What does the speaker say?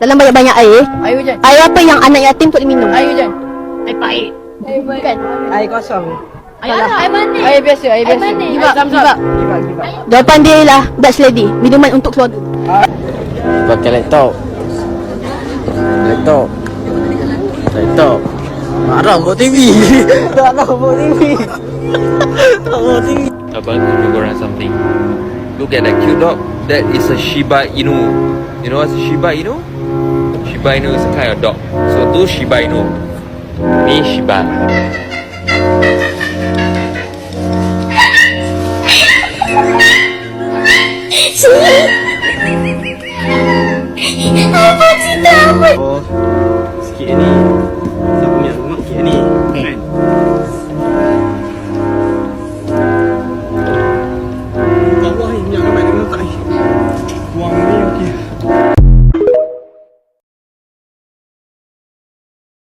dalam banyak-banyak air. Air hujan. Air apa yang anak yatim boleh minum? Air hujan. Air pahit. Bukan. Air kosong. Air manis. Air biasa, air biasa. manis. Give up, give up. Give up. Jawapan dia ialah Dutch Lady, minuman untuk keluarga. Pakai laptop. Laptop. Haram buat TV. Tak nak buat TV. Tak buat TV. Abang, you go run something. Look at that cute dog. That is a Shiba Inu. You know what's a Shiba Inu? Shiba Inu is a kind of dog. So tu Shiba Inu. Ni Shiba. Oh, sikit ni.